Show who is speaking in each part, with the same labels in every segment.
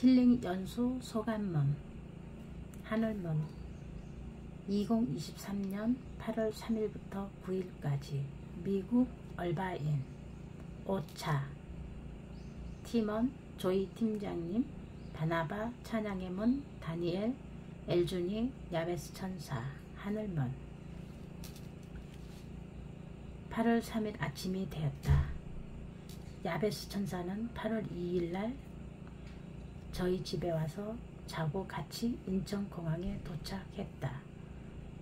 Speaker 1: 힐링 연수 소감문 하늘문 2023년 8월 3일부터 9일까지 미국 얼바인 오차 팀원 조이 팀장님 바나바 찬양의 문 다니엘 엘주니 야베스 천사 하늘문 8월 3일 아침이 되었다. 야베스 천사는 8월 2일날 저희 집에 와서 자고 같이 인천공항에 도착했다.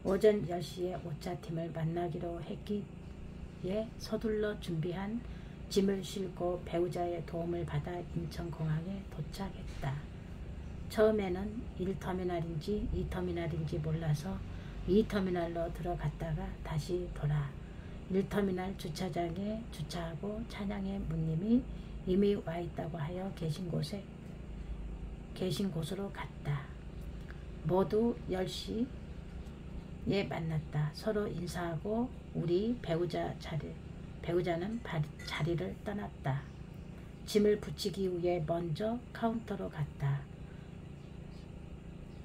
Speaker 1: 오전 10시에 오차팀을 만나기로 했기에 서둘러 준비한 짐을 싣고 배우자의 도움을 받아 인천공항에 도착했다. 처음에는 1터미널인지 2터미널인지 몰라서 2터미널로 들어갔다가 다시 돌아 1터미널 주차장에 주차하고 찬양의 문님이 이미 와 있다고 하여 계신 곳으로 갔다. 모두 10시에 만났다. 서로 인사하고 우리 배우자는 자리를 떠났다. 짐을 붙이기 위해 먼저 카운터로 갔다.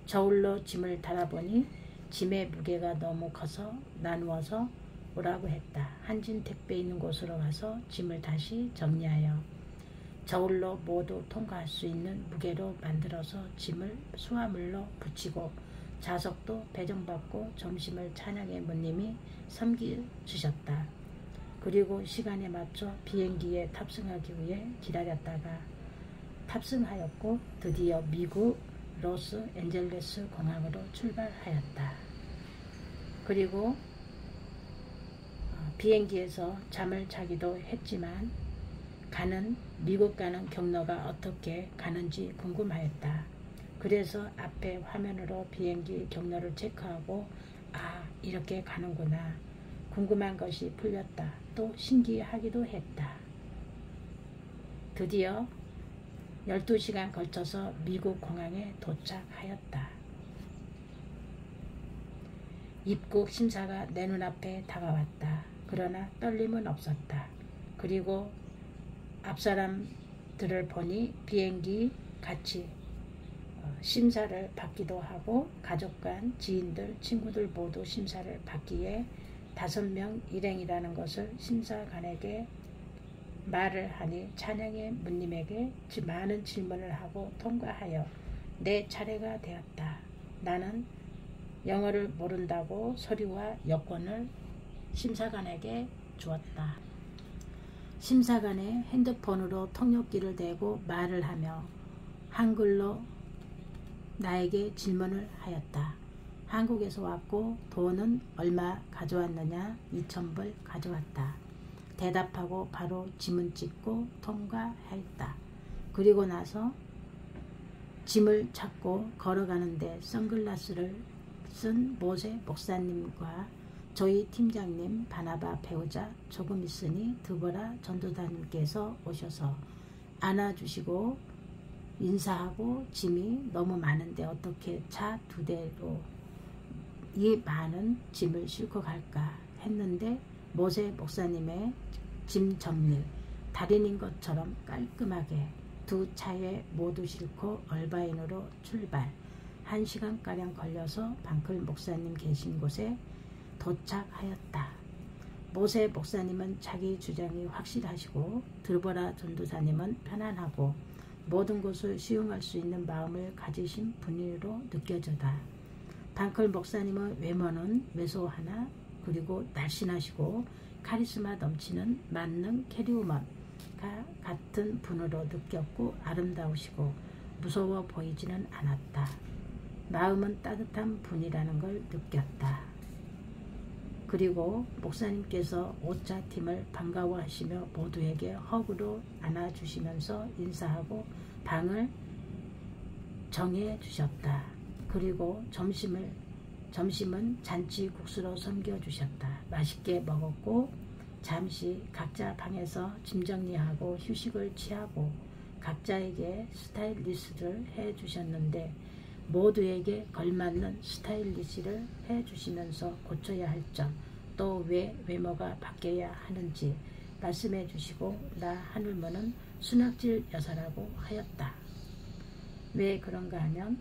Speaker 1: 저울로 짐을 달아보니 짐의 무게가 너무 커서 나누어서 오라고 했다. 한진 택배 있는 곳으로 가서 짐을 다시 정리하여 저울로 모두 통과할 수 있는 무게로 만들어서 짐을 수화물로 붙이고 좌석도 배정받고 점심을 찬양의 문님이 섬겨주셨다. 그리고 시간에 맞춰 비행기에 탑승하기 위해 기다렸다가 탑승하였고 드디어 미국 로스앤젤레스 공항으로 출발하였다. 그리고 비행기에서 잠을 자기도 했지만 미국 가는 경로가 어떻게 가는지 궁금하였다. 그래서 앞에 화면으로 비행기 경로를 체크하고 이렇게 가는구나. 궁금한 것이 풀렸다. 또 신기하기도 했다. 드디어 12시간 걸쳐서 미국 공항에 도착하였다. 입국 심사가 내 눈앞에 다가왔다. 그러나 떨림은 없었다. 그리고 앞사람들을 보니 비행기 같이 심사를 받기도 하고 가족 간, 지인들, 친구들 모두 심사를 받기에 5명 일행이라는 것을 심사관에게 말을 하니 찬양의 문님에게 많은 질문을 하고 통과하여 내 차례가 되었다. 나는 영어를 모른다고 서류와 여권을 심사관에게 주었다. 심사관의 핸드폰으로 통역기를 대고 말을 하며 한글로 나에게 질문을 하였다. 한국에서 왔고 돈은 얼마 가져왔느냐? 2,000불 가져왔다. 대답하고 바로 짐을 찍고 통과했다. 그리고 나서 짐을 찾고 걸어가는데 선글라스를 쓴 모세 목사님과 조이 팀장님, 바나바 배우자 조금 있으니 드보라 전도사님께서 오셔서 안아주시고 인사하고 짐이 너무 많은데 어떻게 차 2대로 이 많은 짐을 싣고 갈까 했는데 모세 목사님의 짐 정리 달인인 것처럼 깔끔하게 2차에 모두 싣고 얼바인으로 출발 1시간가량 걸려서 방클 목사님 계신 곳에 도착하였다. 모세 목사님은 자기 주장이 확실하시고 드보라 전도사님은 편안하고 모든 것을 수용할 수 있는 마음을 가지신 분으로 느껴져다. 방클 목사님의 외모는 왜소하나 그리고 날씬하시고 카리스마 넘치는 만능 캐리우먼과 같은 분으로 느꼈고 아름다우시고 무서워 보이지는 않았다. 마음은 따뜻한 분이라는 걸 느꼈다. 그리고 목사님께서 오차팀을 반가워하시며 모두에게 허그로 안아주시면서 인사하고 방을 정해주셨다. 그리고 점심은 잔치국수로 섬겨주셨다. 맛있게 먹었고 잠시 각자 방에서 짐 정리하고 휴식을 취하고 각자에게 스타일리스트를 해주셨는데 모두에게 걸맞는 스타일리시를 해주시면서 고쳐야 할 점, 또 왜 외모가 바뀌어야 하는지 말씀해 주시고 나 하늘문은 순학질 여사라고 하였다. 왜 그런가 하면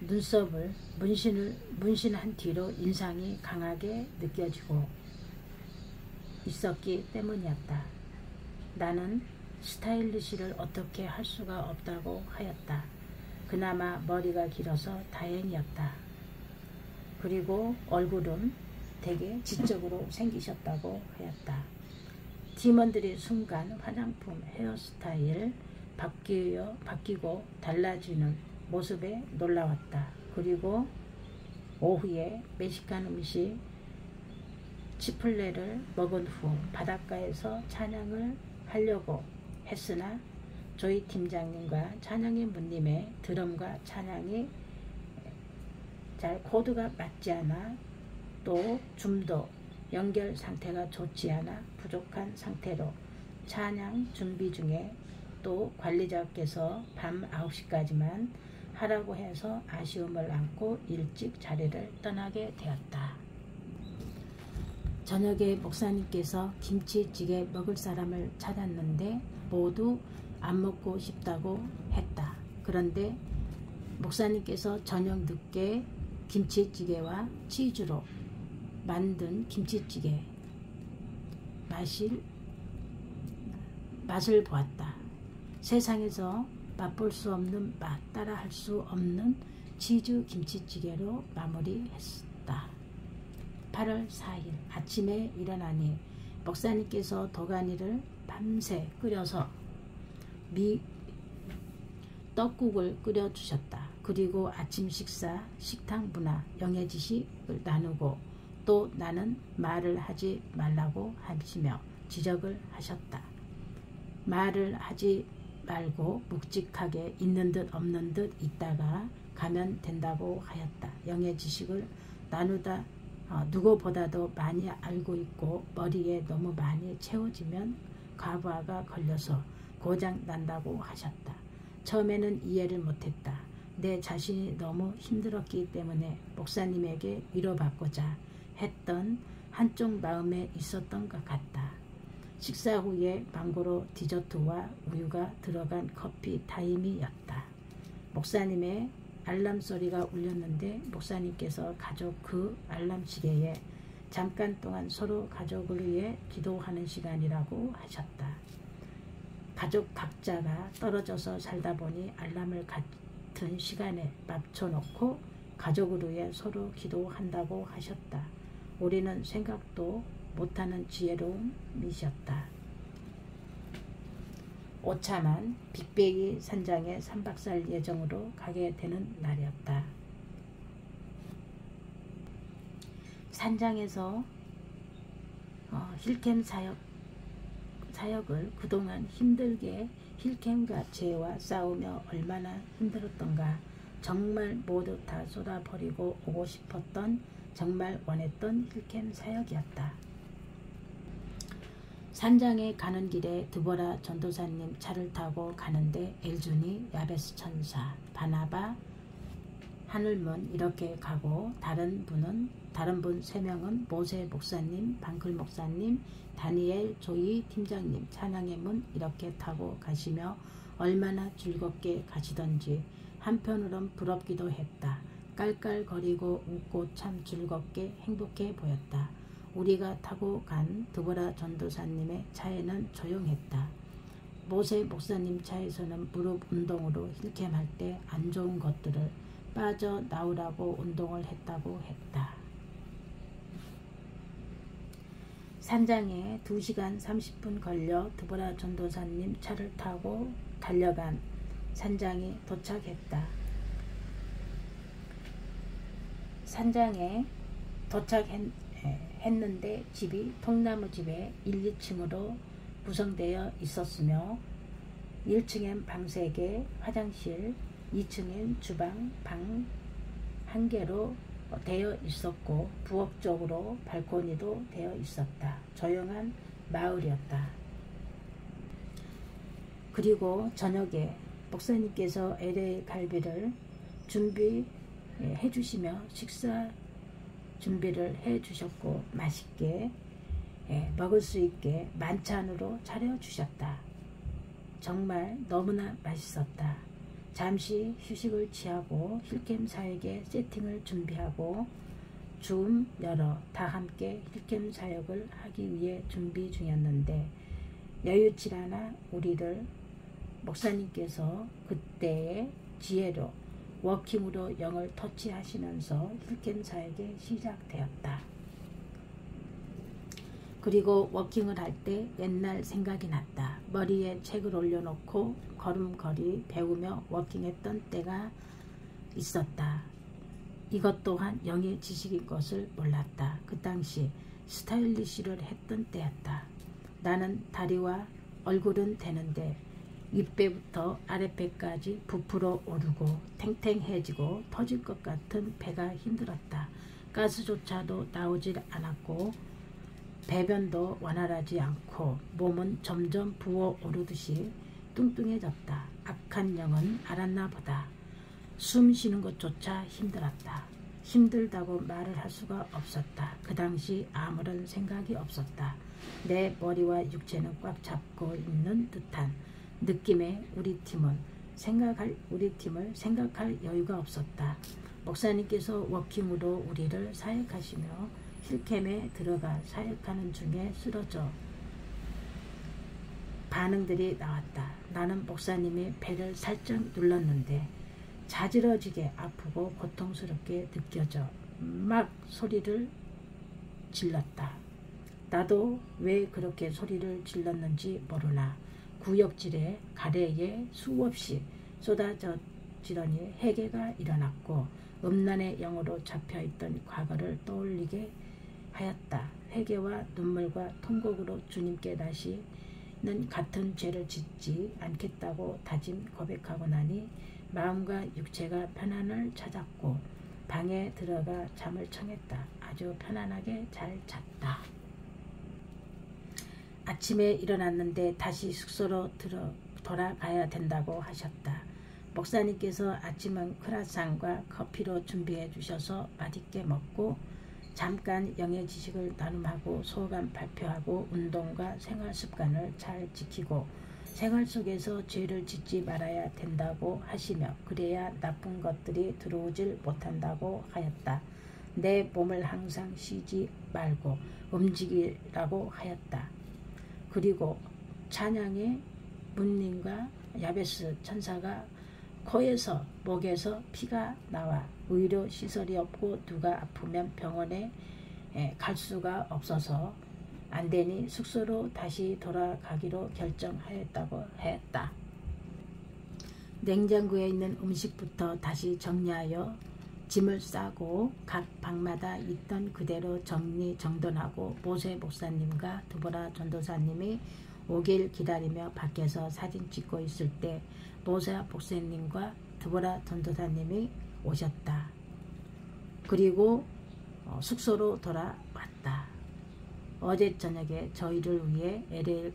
Speaker 1: 눈썹을 문신한 뒤로 인상이 강하게 느껴지고 있었기 때문이었다. 나는 스타일리시를 어떻게 할 수가 없다고 하였다. 그나마 머리가 길어서 다행이었다. 그리고 얼굴은 되게 지적으로 생기셨다고 하였다. 팀원들이 순간 화장품, 헤어스타일 바뀌고 달라지는 모습에 놀라웠다. 그리고 오후에 멕시칸 음식 치플레를 먹은 후 바닷가에서 찬양을 하려고 했으나 조이 팀장님과 찬양인부님의 드럼과 찬양이 잘 코드가 맞지 않아 또 줌도 연결 상태가 좋지 않아 부족한 상태로 찬양 준비 중에 또 관리자께서 밤 9시까지만 하라고 해서 아쉬움을 안고 일찍 자리를 떠나게 되었다. 저녁에 목사님께서 김치찌개 먹을 사람을 찾았는데 모두 안 먹고 싶다고 했다. 그런데 목사님께서 저녁 늦게 김치찌개와 치즈로 만든 김치찌개 맛을 보았다. 세상에서 맛볼 수 없는 맛, 따라할 수 없는 치즈 김치찌개로 마무리했다. 8월 4일 아침에 일어나니 목사님께서 도가니를 밤새 끓여서 떡국을 끓여주셨다. 그리고 아침 식사, 식당 문화, 영해지식을 나누고 또 나는 말을 하지 말라고 하시며 지적을 하셨다. 말을 하지 말고 묵직하게 있는 듯 없는 듯 있다가 가면 된다고 하였다. 영해지식을 나누다 누구보다도 많이 알고 있고 머리에 너무 많이 채워지면 과부하가 걸려서 고장 난다고 하셨다. 처음에는 이해를 못했다. 내 자신이 너무 힘들었기 때문에 목사님에게 위로받고자 했던 한쪽 마음에 있었던 것 같다. 식사 후에 망고로 디저트와 우유가 들어간 커피 타임이었다. 목사님의 알람 소리가 울렸는데 목사님께서 가족 그 알람 시계에 잠깐 동안 서로 가족을 위해 기도하는 시간이라고 하셨다. 가족 각자가 떨어져서 살다 보니 알람을 같은 시간에 맞춰놓고 가족을 위해 서로 기도한다고 하셨다. 우리는 생각도 못하는 지혜로움이셨다. 오차만 빅베이 산장에 3박 4일 예정으로 가게 되는 날이었다. 산장에서 힐캠 사역을 그동안 힘들게 힐캠과 죄와 싸우며 얼마나 힘들었던가. 정말 모두 다 쏟아버리고 오고 싶었던, 정말 원했던 힐캠 사역이었다. 산장에 가는 길에 드보라 전도사님 차를 타고 가는데 엘준이, 야베스 천사, 바나바, 하늘문 이렇게 가고 다른 분 3명은 모세 목사님, 방클 목사님, 다니엘, 조이 팀장님, 찬양의 문 이렇게 타고 가시며 얼마나 즐겁게 가시던지 한편으론 부럽기도 했다. 깔깔거리고 웃고 참 즐겁게 행복해 보였다. 우리가 타고 간 드보라 전도사님의 차에는 조용했다. 모세 목사님 차에서는 무릎 운동으로 힐캠할 때 안 좋은 것들을 빠져나오라고 운동을 했다고 했다. 산장에 2시간 30분 걸려 드보라 전도사님 차를 타고 달려간 산장에 도착했다. 산장에 도착했는데 집이 통나무 집에 1, 2층으로 구성되어 있었으며 1층엔 방 3개, 화장실, 2층엔 주방, 방 1개로 되어 있었고 부엌 쪽으로 발코니도 되어 있었다. 조용한 마을이었다. 그리고 저녁에 목사님께서 LA 갈비를 준비해 주시며 식사 준비를 해 주셨고 맛있게 먹을 수 있게 만찬으로 차려 주셨다. 정말 너무나 맛있었다. 잠시 휴식을 취하고 힐캠 사역의 세팅을 준비하고 줌 열어 다 함께 힐캠 사역을 하기 위해 준비 중이었는데 여유치 않아 우리를 목사님께서 그때의 지혜로 워킹으로 영을 터치하시면서 힐캠 사역이 시작되었다. 그리고 워킹을 할 때 옛날 생각이 났다. 머리에 책을 올려놓고 걸음걸이 배우며 워킹했던 때가 있었다. 이것 또한 영의 지식인 것을 몰랐다. 그 당시 스타일리시를 했던 때였다. 나는 다리와 얼굴은 되는데 윗배부터 아랫배까지 부풀어 오르고 탱탱해지고 터질 것 같은 배가 힘들었다. 가스조차도 나오질 않았고 배변도 원활하지 않고 몸은 점점 부어오르듯이 뚱뚱해졌다. 악한 영은 알았나 보다. 숨 쉬는 것조차 힘들었다. 힘들다고 말을 할 수가 없었다. 그 당시 아무런 생각이 없었다. 내 머리와 육체는 꽉 잡고 있는 듯한 느낌의 우리 팀을 생각할 여유가 없었다. 목사님께서 워킹으로 우리를 사역하시며 힐캠에 들어가 사역하는 중에 쓰러져 반응들이 나왔다. 나는 목사님이 배를 살짝 눌렀는데 자지러지게 아프고 고통스럽게 느껴져 막 소리를 질렀다. 나도 왜 그렇게 소리를 질렀는지 모르나 구역질에 가래에 수없이 쏟아지더니 회개가 일어났고 음란의 영으로 잡혀있던 과거를 떠올리게 하였다. 회개와 눈물과 통곡으로 주님께 다시는 같은 죄를 짓지 않겠다고 다짐 고백하고 나니 마음과 육체가 편안을 찾았고 방에 들어가 잠을 청했다. 아주 편안하게 잘 잤다. 아침에 일어났는데 다시 숙소로 돌아가야 된다고 하셨다. 목사님께서 아침은 크라상과 커피로 준비해 주셔서 맛있게 먹고 잠깐 영의 지식을 나눔하고 소감 발표하고 운동과 생활 습관을 잘 지키고 생활 속에서 죄를 짓지 말아야 된다고 하시며 그래야 나쁜 것들이 들어오질 못한다고 하였다. 내 몸을 항상 쉬지 말고 움직이라고 하였다. 그리고 찬양의 문님과 야베스 천사가 코에서 목에서 피가 나와 의료 시설이 없고 누가 아프면 병원에 갈 수가 없어서 안되니 숙소로 다시 돌아가기로 결정하였다고 했다. 냉장고에 있는 음식부터 다시 정리하여 짐을 싸고 각 방마다 있던 그대로 정리정돈하고 모세 목사님과 드보라 전도사님이 오길 기다리며 밖에서 사진 찍고 있을 때 모세 목사님과 드보라 전도사님이 오셨다. 그리고 숙소로 돌아왔다. 어제 저녁에 저희를 위해 LA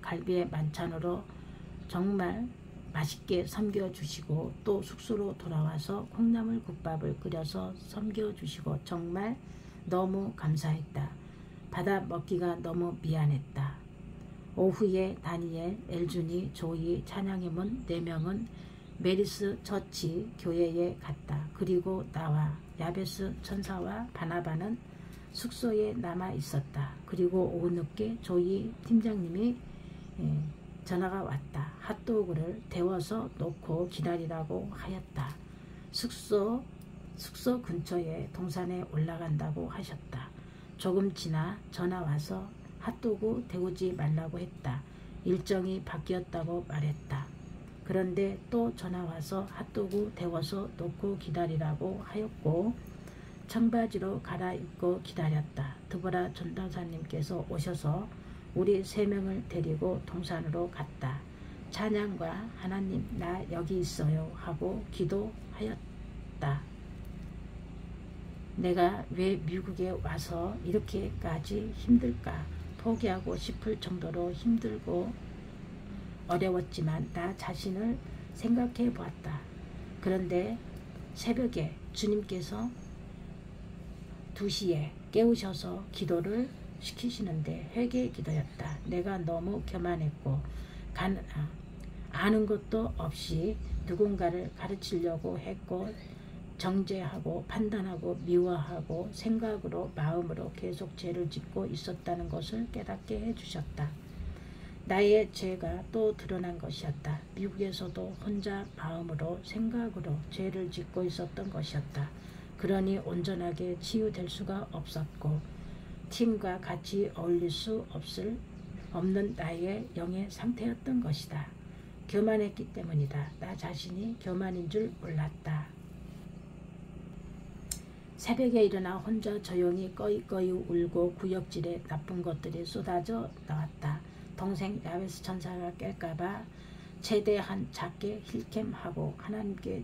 Speaker 1: 갈비의 만찬으로 정말 맛있게 섬겨주시고 또 숙소로 돌아와서 콩나물 국밥을 끓여서 섬겨주시고 정말 너무 감사했다. 받아 먹기가 너무 미안했다. 오후에 다니엘, 엘준이, 조이, 찬양의 문 4명은 메리스 처치 교회에 갔다. 그리고 나와 야베스 천사와 바나바는 숙소에 남아 있었다. 그리고 오후 늦게 조이 팀장님이 전화가 왔다. 핫도그를 데워서 놓고 기다리라고 하였다. 숙소 근처에 동산에 올라간다고 하셨다. 조금 지나 전화 와서 핫도그 데우지 말라고 했다. 일정이 바뀌었다고 말했다. 그런데 또 전화 와서 핫도그 데워서 놓고 기다리라고 하였고 청바지로 갈아입고 기다렸다. 드보라 전도사님께서 오셔서 우리 3명을 데리고 동산으로 갔다. 찬양과 하나님 나 여기 있어요 하고 기도하였다. 내가 왜 미국에 와서 이렇게까지 힘들까? 포기하고 싶을 정도로 힘들고 어려웠지만 나 자신을 생각해 보았다. 그런데 새벽에 주님께서 2시에 깨우셔서 기도를 시키시는데 회개의 기도였다. 내가 너무 교만했고 아는 것도 없이 누군가를 가르치려고 했고 정죄하고 판단하고 미워하고 생각으로 마음으로 계속 죄를 짓고 있었다는 것을 깨닫게 해주셨다. 나의 죄가 또 드러난 것이었다. 미국에서도 혼자 마음으로 생각으로 죄를 짓고 있었던 것이었다. 그러니 온전하게 치유될 수가 없었고 팀과 같이 어울릴 수 없는 나의 영의 상태였던 것이다. 교만했기 때문이다. 나 자신이 교만인 줄 몰랐다. 새벽에 일어나 혼자 조용히 꺼이꺼이 울고 구역질에 나쁜 것들이 쏟아져 나왔다. 동생 야베스 천사가 깰까봐 최대한 작게 힐캠하고 하나님께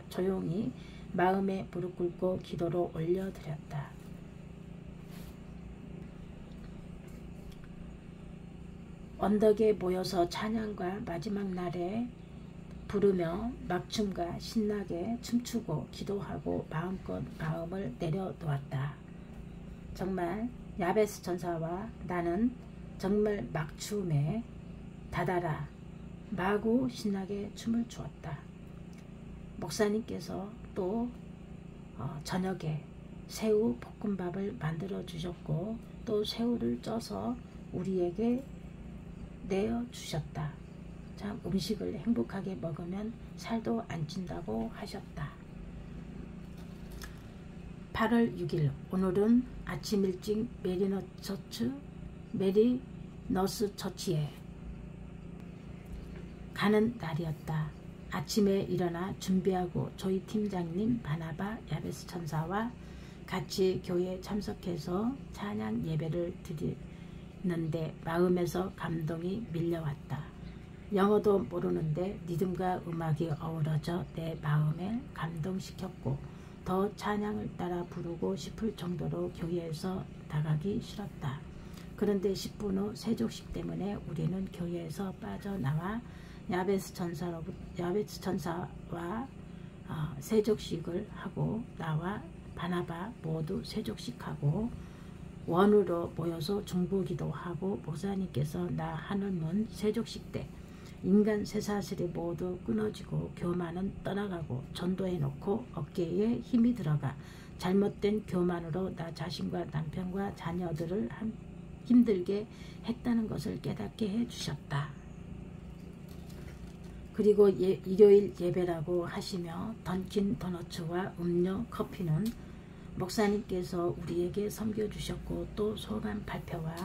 Speaker 1: 조용히 마음에 무릎 꿇고 기도로 올려드렸다. 언덕에 모여서 찬양과 마지막 날에 부르며 막춤과 신나게 춤추고 기도하고 마음껏 마음을 내려놓았다. 정말 야베스 천사와 나는 정말 막춤에 다다라 마구 신나게 춤을 추었다. 목사님께서 또 저녁에 새우 볶음밥을 만들어 주셨고 또 새우를 쪄서 우리에게 내어주셨다. 참 음식을 행복하게 먹으면 살도 안 찐다고 하셨다. 8월 6일 오늘은 아침 일찍 메리너스 처치에 가는 날이었다. 아침에 일어나 준비하고 조이 팀장님, 바나바, 야베스 천사와 같이 교회에 참석해서 찬양 예배를 드리는데 마음에서 감동이 밀려왔다. 영어도 모르는데 리듬과 음악이 어우러져 내 마음을 감동시켰고 더 찬양을 따라 부르고 싶을 정도로 교회에서 나가기 싫었다. 그런데 10분 후 세족식 때문에 우리는 교회에서 빠져나와 야베스 천사와 세족식을 하고 나와 바나바 모두 세족식하고 원으로 모여서 중보기도 하고 목사님께서 나 하늘문 세족식 때 인간 쇠사슬이 모두 끊어지고 교만은 떠나가고 전도해놓고 어깨에 힘이 들어가 잘못된 교만으로 나 자신과 남편과 자녀들을 힘들게 했다는 것을 깨닫게 해주셨다. 그리고 일요일 예배라고 하시며 던킨 도너츠와 음료, 커피는 목사님께서 우리에게 섬겨주셨고 또 소감 발표와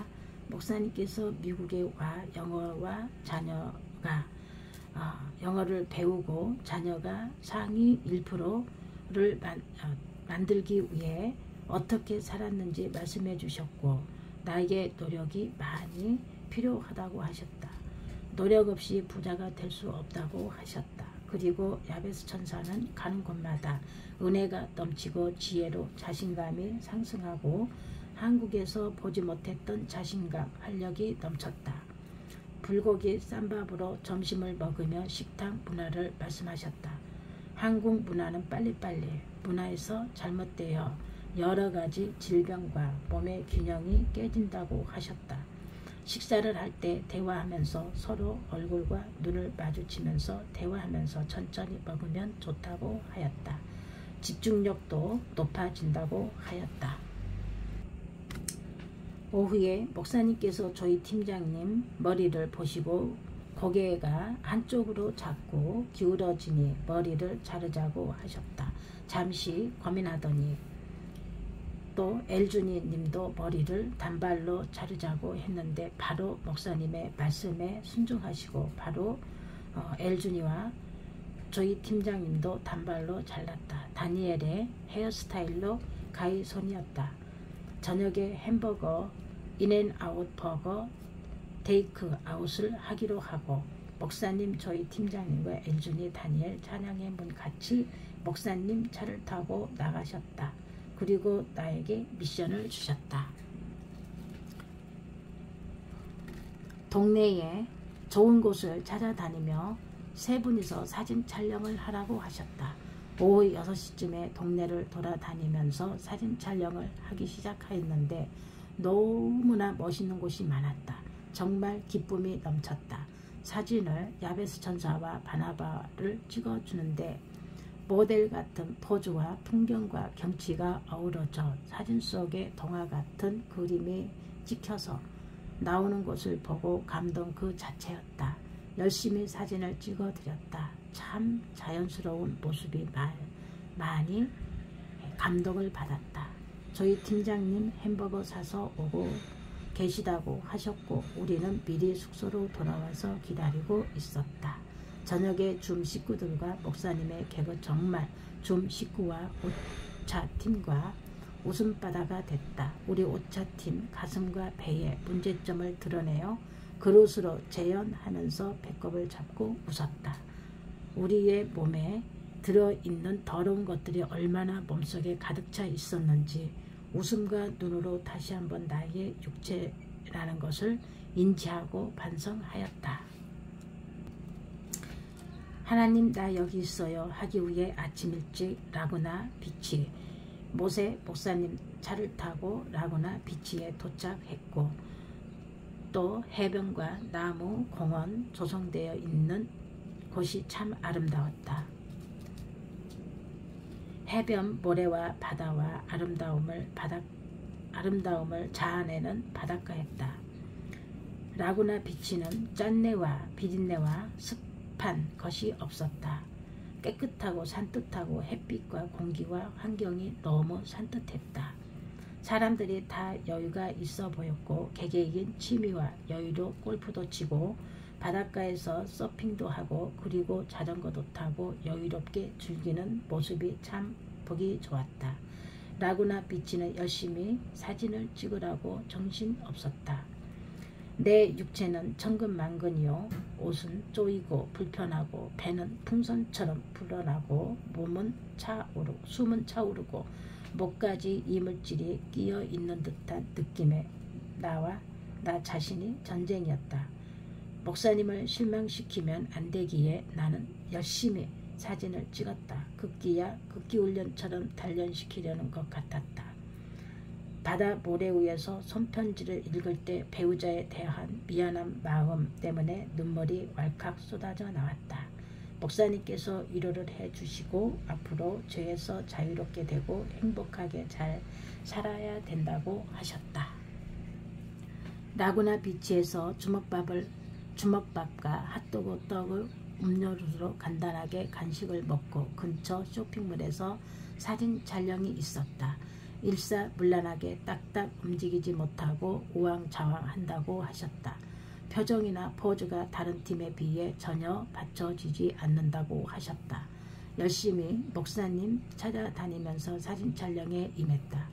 Speaker 1: 목사님께서 미국에 와 영어를 배우고 자녀가 상위 1%를 만들기 위해 어떻게 살았는지 말씀해 주셨고 나에게 노력이 많이 필요하다고 하셨다. 노력 없이 부자가 될 수 없다고 하셨다. 그리고 야베스 천사는 가는 곳마다 은혜가 넘치고 지혜로 자신감이 상승하고 한국에서 보지 못했던 자신감, 활력이 넘쳤다. 불고기 쌈밥으로 점심을 먹으며 식탁 문화를 말씀하셨다. 한국 문화는 빨리빨리 문화에서 잘못되어 여러 가지 질병과 몸의 균형이 깨진다고 하셨다. 식사를 할 때 대화하면서 서로 얼굴과 눈을 마주치면서 대화하면서 천천히 먹으면 좋다고 하였다. 집중력도 높아진다고 하였다. 오후에 목사님께서 저희 팀장님 머리를 보시고 고개가 한쪽으로 자꾸 기울어지니 머리를 자르자고 하셨다. 잠시 고민하더니 또 엘주니 님도 머리를 단발로 자르자고 했는데 바로 목사님의 말씀에 순종하시고 바로 엘주니와 저희 팀장님도 단발로 잘랐다. 다니엘의 헤어스타일로 가이손이었다. 저녁에 햄버거, 인앤아웃 버거, 테이크 아웃을 하기로 하고 목사님, 저희 팀장님과 엘주니, 다니엘 찬양의 문 같이 목사님 차를 타고 나가셨다. 그리고 나에게 미션을 주셨다. 동네에 좋은 곳을 찾아다니며 세 분이서 사진 촬영을 하라고 하셨다. 오후 6시쯤에 동네를 돌아다니면서 사진 촬영을 하기 시작하였는데 너무나 멋있는 곳이 많았다. 정말 기쁨이 넘쳤다. 사진을 야베스 천사와 바나바를 찍어주는데 모델 같은 포즈와 풍경과 경치가 어우러져 사진 속의 동화 같은 그림이 찍혀서 나오는 것을 보고 감동 그 자체였다. 열심히 사진을 찍어드렸다. 참 자연스러운 모습이 많이 감동을 받았다. 저희 팀장님 햄버거 사서 오고 계시다고 하셨고 우리는 미리 숙소로 돌아와서 기다리고 있었다. 저녁에 줌 식구들과 목사님의 개그 정말 줌 식구와 오차팀과 웃음바다가 됐다. 우리 오차팀 가슴과 배에 문제점을 드러내어 그릇으로 재현하면서 배꼽을 잡고 웃었다. 우리의 몸에 들어있는 더러운 것들이 얼마나 몸속에 가득 차 있었는지 웃음과 눈으로 다시 한번 나의 육체라는 것을 인지하고 반성하였다. 하나님 나 여기 있어요 하기 위해 아침 일찍 라구나 비치 모세 목사님 차를 타고 라구나 비치에 도착했고 또 해변과 나무 공원 조성되어 있는 곳이 참 아름다웠다. 해변 모래와 바다와 아름다움을 자아내는 바닷가였다. 라구나 비치는 짠내와 비린내와 습한 것이 없었다. 깨끗하고 산뜻하고 햇빛과 공기와 환경이 너무 산뜻했다. 사람들이 다 여유가 있어 보였고 개개인 취미와 여유로 골프도 치고 바닷가에서 서핑도 하고 그리고 자전거도 타고 여유롭게 즐기는 모습이 참 보기 좋았다. 라구나 비치는 열심히 사진을 찍으라고 정신없었다. 내 육체는 천근만근이요. 옷은 쪼이고 불편하고 배는 풍선처럼 불어나고 숨은 차오르고 목까지 이물질이 끼어 있는 듯한 느낌에 나 자신이 전쟁이었다. 목사님을 실망시키면 안 되기에 나는 열심히 사진을 찍었다. 극기훈련처럼 단련시키려는 것 같았다. 바다 모래 위에서 손편지를 읽을 때 배우자에 대한 미안한 마음 때문에 눈물이 왈칵 쏟아져 나왔다. 목사님께서 위로를 해주시고 앞으로 죄에서 자유롭게 되고 행복하게 잘 살아야 된다고 하셨다. 라구나 비치에서 주먹밥과 핫도그 떡을 음료수로 간단하게 간식을 먹고 근처 쇼핑몰에서 사진 촬영이 있었다. 일사불란하게 딱딱 움직이지 못하고 우왕좌왕한다고 하셨다. 표정이나 포즈가 다른 팀에 비해 전혀 받쳐지지 않는다고 하셨다. 열심히 목사님 찾아다니면서 사진 촬영에 임했다.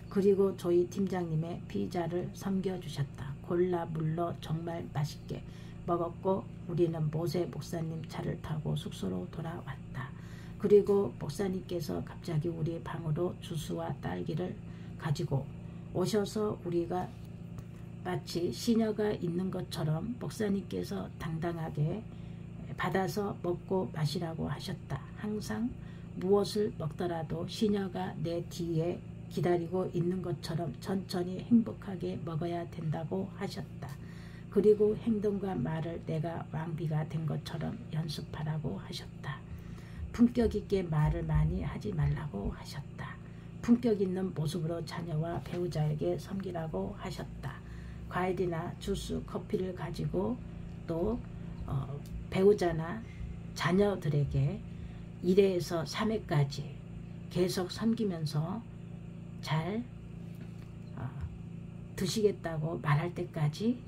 Speaker 1: 그리고 저희 팀장님의 피자를 섬겨주셨다. 골라 물러 정말 맛있게 먹었고 우리는 모세 목사님 차를 타고 숙소로 돌아왔다. 그리고 목사님께서 갑자기 우리 방으로 주스와 딸기를 가지고 오셔서 우리가 마치 시녀가 있는 것처럼 목사님께서 당당하게 받아서 먹고 마시라고 하셨다. 항상 무엇을 먹더라도 시녀가 내 뒤에 기다리고 있는 것처럼 천천히 행복하게 먹어야 된다고 하셨다. 그리고 행동과 말을 내가 왕비가 된 것처럼 연습하라고 하셨다. 품격 있게 말을 많이 하지 말라고 하셨다. 품격 있는 모습으로 자녀와 배우자에게 섬기라고 하셨다. 과일이나 주스, 커피를 가지고 또 배우자나 자녀들에게 1회에서 3회까지 계속 섬기면서 잘 드시겠다고 말할 때까지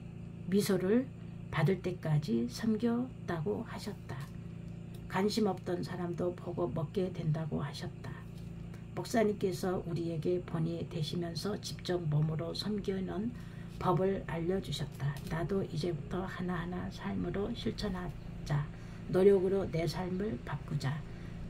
Speaker 1: 미소를 받을 때까지 섬겼다고 하셨다. 관심 없던 사람도 보고 먹게 된다고 하셨다. 목사님께서 우리에게 본이 되시면서 직접 몸으로 섬기는 법을 알려주셨다. 나도 이제부터 하나하나 삶으로 실천하자. 노력으로 내 삶을 바꾸자.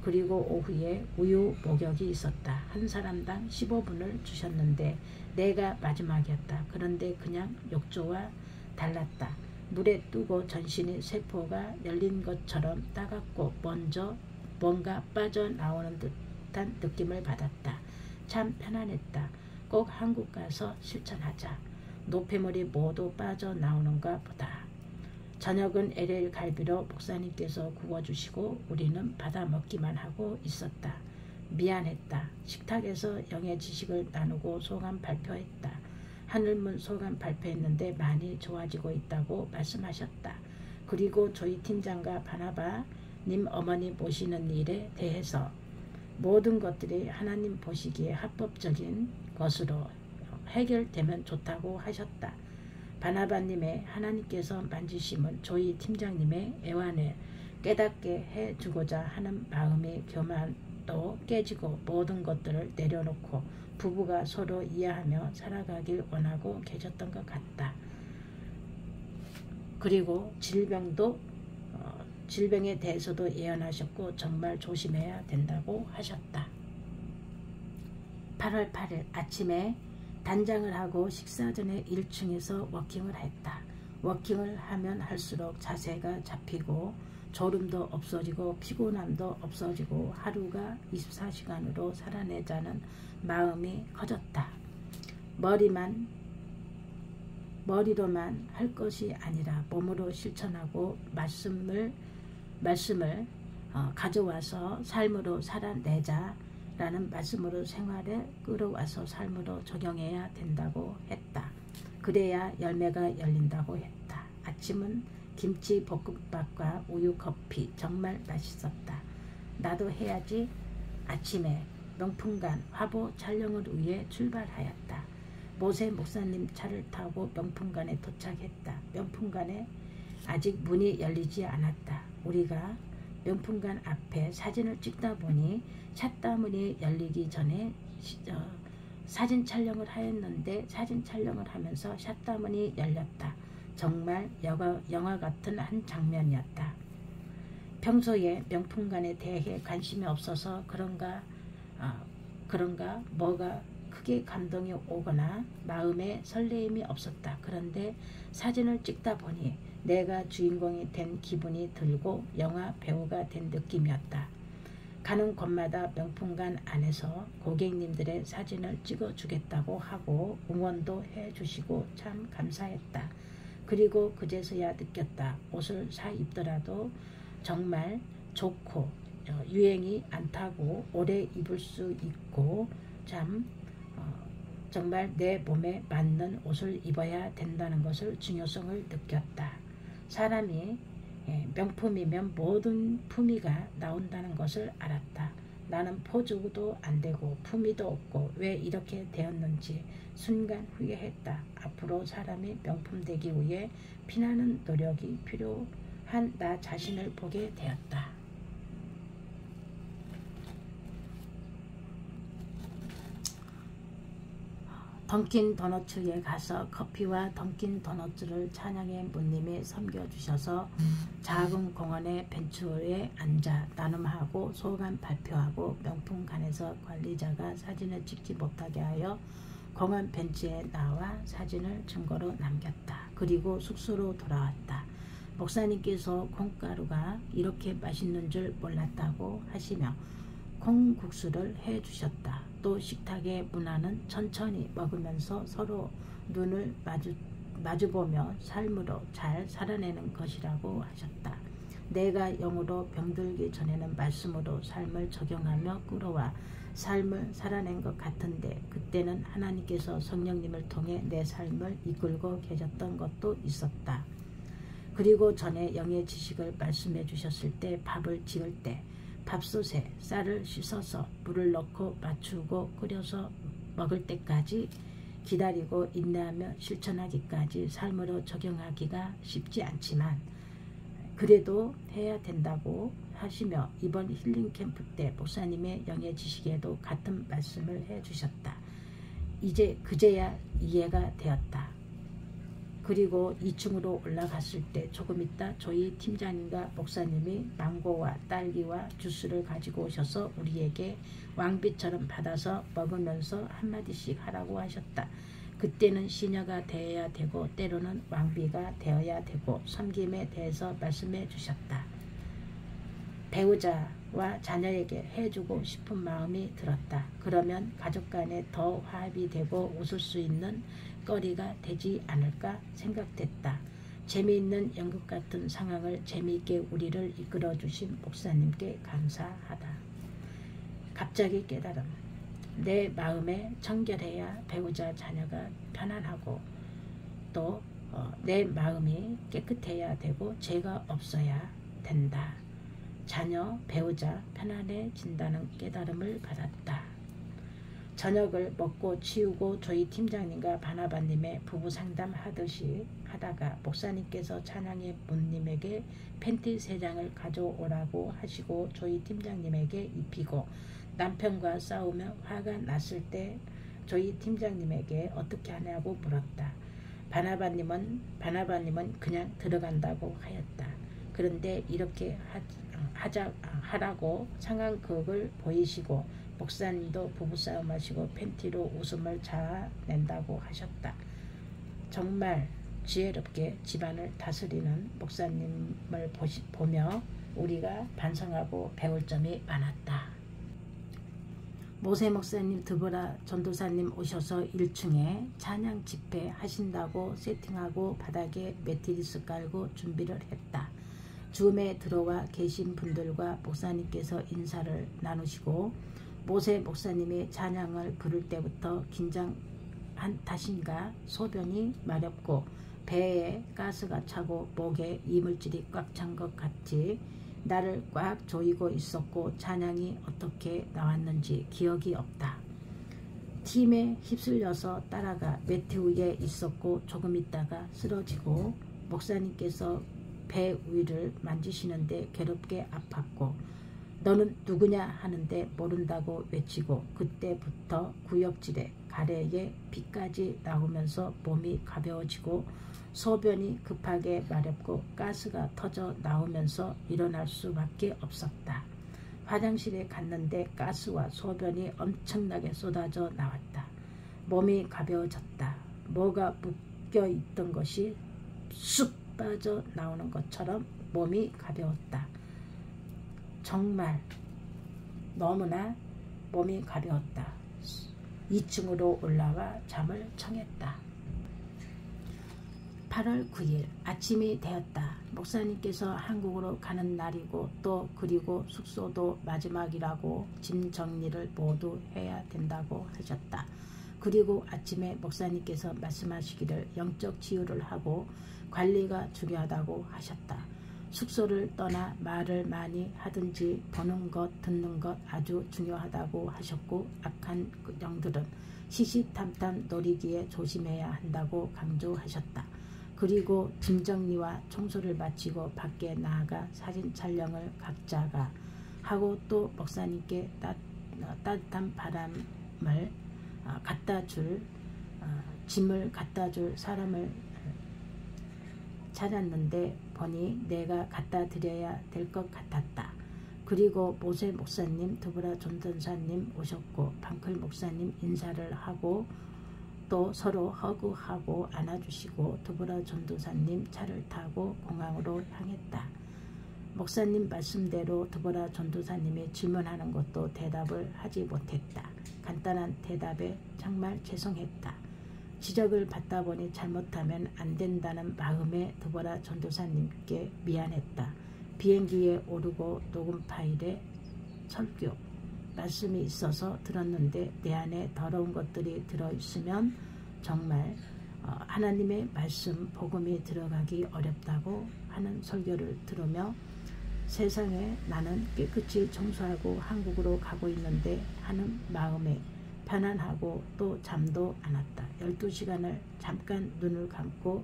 Speaker 1: 그리고 오후에 우유 목욕이 있었다. 한 사람당 15분을 주셨는데 내가 마지막이었다. 그런데 그냥 욕조와 달랐다. 물에 뜨고 전신이 세포가 열린 것처럼 따갑고 먼저 뭔가 빠져나오는 듯한 느낌을 받았다. 참 편안했다. 꼭 한국 가서 실천하자. 노폐물이 모두 빠져나오는가 보다. 저녁은 LL 갈비로 목사님께서 구워주시고 우리는 받아 먹기만 하고 있었다. 미안했다. 식탁에서 영의 지식을 나누고 소감 발표했다. 하늘문 소감 발표했는데 많이 좋아지고 있다고 말씀하셨다. 그리고 조이 팀장과 바나바 님 어머니 모시는 일에 대해서 모든 것들이 하나님 보시기에 합법적인 것으로 해결되면 좋다고 하셨다. 바나바님의 하나님께서 만지심은 조이 팀장님의 애환을 깨닫게 해주고자 하는 마음의 교만도 깨지고 모든 것들을 내려놓고 부부가 서로 이해하며 살아가길 원하고 계셨던 것 같다. 그리고 질병에 대해서도 예언하셨고 정말 조심해야 된다고 하셨다. 8월 8일 아침에 단장을 하고 식사 전에 1층에서 워킹을 했다. 워킹을 하면 할수록 자세가 잡히고 졸음도 없어지고 피곤함도 없어지고 하루가 24시간으로 살아내자는 마음이 커졌다. 머리로만 할 것이 아니라 몸으로 실천하고 말씀을 가져와서 삶으로 살아내자 라는 말씀으로 생활에 끌어와서 삶으로 적용해야 된다고 했다. 그래야 열매가 열린다고 했다. 아침은 김치 볶음밥과 우유 커피 정말 맛있었다. 나도 해야지. 아침에 명품관 화보 촬영을 위해 출발하였다. 모세 목사님 차를 타고 명품관에 도착했다. 명품관에 아직 문이 열리지 않았다. 우리가 명품관 앞에 사진을 찍다 보니 샷다문이 열리기 전에 사진 촬영을 하였는데 사진 촬영을 하면서 샷다문이 열렸다. 정말 영화 같은 한 장면이었다. 평소에 명품관에 대해 관심이 없어서 그런가 뭐가 크게 감동이 오거나 마음에 설레임이 없었다. 그런데 사진을 찍다 보니 내가 주인공이 된 기분이 들고 영화 배우가 된 느낌이었다. 가는 곳마다 명품관 안에서 고객님들의 사진을 찍어주겠다고 하고 응원도 해주시고 참 감사했다. 그리고 그제서야 느꼈다. 옷을 사 입더라도 정말 좋고 유행이 안 타고 오래 입을 수 있고 정말 내 몸에 맞는 옷을 입어야 된다는 것을 중요성을 느꼈다. 사람이 명품이면 모든 품위가 나온다는 것을 알았다. 나는 포즈도 안 되고 품위도 없고 왜 이렇게 되었는지 순간 후회했다. 앞으로 사람이 명품 되기 위해 피나는 노력이 필요한 나 자신을 보게 되었다. 던킨 도너츠에 가서 커피와 던킨 도너츠를 찬양의 문님이 섬겨주셔서 작은 공원의 벤치에 앉아 나눔하고 소감 발표하고 명품관에서 관리자가 사진을 찍지 못하게 하여 공원 벤치에 나와 사진을 증거로 남겼다. 그리고 숙소로 돌아왔다. 목사님께서 콩가루가 이렇게 맛있는 줄 몰랐다고 하시며 콩국수를 해주셨다. 또 식탁의 문화는 천천히 먹으면서 서로 눈을 마주보며 삶으로 잘 살아내는 것이라고 하셨다. 내가 영으로 병들기 전에는 말씀으로 삶을 적용하며 끌어와 삶을 살아낸 것 같은데 그때는 하나님께서 성령님을 통해 내 삶을 이끌고 계셨던 것도 있었다. 그리고 전에 영의 지식을 말씀해 주셨을 때 밥을 지을 때 밥솥에 쌀을 씻어서 물을 넣고 맞추고 끓여서 먹을 때까지 기다리고 인내하며 실천하기까지 삶으로 적용하기가 쉽지 않지만 그래도 해야 된다고 하시며 이번 힐링 캠프 때 목사님의 영의 지식에도 같은 말씀을 해주셨다. 그제야 이해가 되었다. 그리고 2층으로 올라갔을 때 조금 있다 조이 팀장님과 목사님이 망고와 딸기와 주스를 가지고 오셔서 우리에게 왕비처럼 받아서 먹으면서 한마디씩 하라고 하셨다. 그때는 시녀가 되어야 되고 때로는 왕비가 되어야 되고 섬김에 대해서 말씀해 주셨다. 배우자와 자녀에게 해주고 싶은 마음이 들었다. 그러면 가족 간에 더 화합이 되고 웃을 수 있는 거리가 되지 않을까 생각됐다. 재미있는 연극 같은 상황을 재미있게 우리를 이끌어 주신 목사님께 감사하다. 갑자기 깨달음. 내 마음에 청결해야 배우자 자녀가 편안하고 또 내 마음이 깨끗해야 되고 죄가 없어야 된다. 자녀, 배우자 편안해진다는 깨달음을 받았다. 저녁을 먹고 치우고 저희 팀장님과 바나바님의 부부 상담하듯이 하다가 목사님께서 찬양의 문님에게 팬티 3장을 가져오라고 하시고 저희 팀장님에게 입히고 남편과 싸우며 화가 났을 때 저희 팀장님에게 어떻게 하냐고 물었다. 바나바님은 그냥 들어간다고 하였다. 그런데 이렇게 하라고 상황극을 보이시고 목사님도 부부싸움 하시고 팬티로 웃음을 자아낸다고 하셨다. 정말 지혜롭게 집안을 다스리는 목사님을 보며 우리가 반성하고 배울 점이 많았다. 모세 목사님, 드보라 전도사님 오셔서 1층에 찬양 집회 하신다고 세팅하고 바닥에 매트리스 깔고 준비를 했다. 줌에 들어와 계신 분들과 목사님께서 인사를 나누시고 모세 목사님이 찬양을 부를 때부터 긴장한 탓인가 소변이 마렵고 배에 가스가 차고 목에 이물질이 꽉 찬 것 같이 나를 꽉 조이고 있었고 찬양이 어떻게 나왔는지 기억이 없다. 팀에 휩쓸려서 따라가 매트 위에 있었고 조금 있다가 쓰러지고 목사님께서 배 위를 만지시는데 괴롭게 아팠고 너는 누구냐 하는데 모른다고 외치고 그때부터 구역질에 가래에 피까지 나오면서 몸이 가벼워지고 소변이 급하게 마렵고 가스가 터져 나오면서 일어날 수밖에 없었다. 화장실에 갔는데 가스와 소변이 엄청나게 쏟아져 나왔다. 몸이 가벼워졌다. 뭐가 묶여있던 것이 쑥 빠져 나오는 것처럼 몸이 가벼웠다. 정말 너무나 몸이 가벼웠다. 2층으로 올라와 잠을 청했다. 8월 9일 아침이 되었다. 목사님께서 한국으로 가는 날이고 또 그리고 숙소도 마지막이라고 짐 정리를 모두 해야 된다고 하셨다. 그리고 아침에 목사님께서 말씀하시기를 영적 치유를 하고 관리가 중요하다고 하셨다. 숙소를 떠나 말을 많이 하든지 보는 것 듣는 것 아주 중요하다고 하셨고 악한 영들은 시시탐탐 노리기에 조심해야 한다고 강조하셨다. 그리고 짐 정리와 청소를 마치고 밖에 나아가 사진 촬영을 각자가 하고 또 목사님께 따뜻한 바람을 갖다 줄 짐을 갖다 줄 사람을 찾았는데 보니 내가 갖다 드려야 될 것 같았다. 그리고 모세 목사님, 드보라 전도사님 오셨고 방클 목사님 인사를 하고 또 서로 허그하고 안아주시고 드보라 전도사님 차를 타고 공항으로 향했다. 목사님 말씀대로 드보라 전도사님이 질문하는 것도 대답을 하지 못했다. 간단한 대답에 정말 죄송했다. 지적을 받다 보니 잘못하면 안 된다는 마음에 드보라 전도사님께 미안했다. 비행기에 오르고 녹음 파일에 설교 말씀이 있어서 들었는데 내 안에 더러운 것들이 들어있으면 정말 하나님의 말씀 복음이 들어가기 어렵다고 하는 설교를 들으며 세상에 나는 깨끗이 청소하고 한국으로 가고 있는데 하는 마음에 편안하고 또 잠도 안 왔다. 12시간을 잠깐 눈을 감고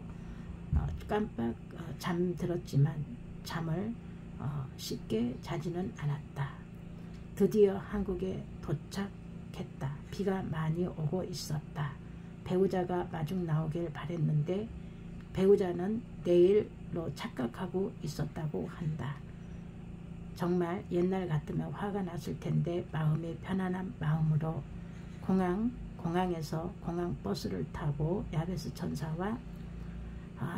Speaker 1: 깜빡 잠들었지만 잠을 쉽게 자지는 않았다. 드디어 한국에 도착했다. 비가 많이 오고 있었다. 배우자가 마중 나오길 바랬는데 배우자는 내일로 착각하고 있었다고 한다. 정말 옛날 같으면 화가 났을 텐데 마음이 편안한 마음으로 공항에서 공항버스를 타고 야베스 천사와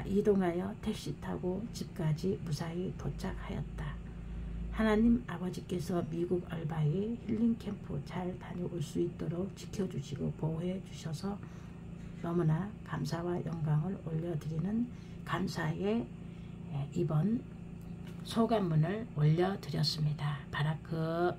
Speaker 1: 이동하여 택시 타고 집까지 무사히 도착하였다. 하나님 아버지께서 미국 얼바이 힐링 캠프 잘 다녀올 수 있도록 지켜주시고 보호해 주셔서 너무나 감사와 영광을 올려드리는 감사의 이번 소감문을 올려드렸습니다. 바라크.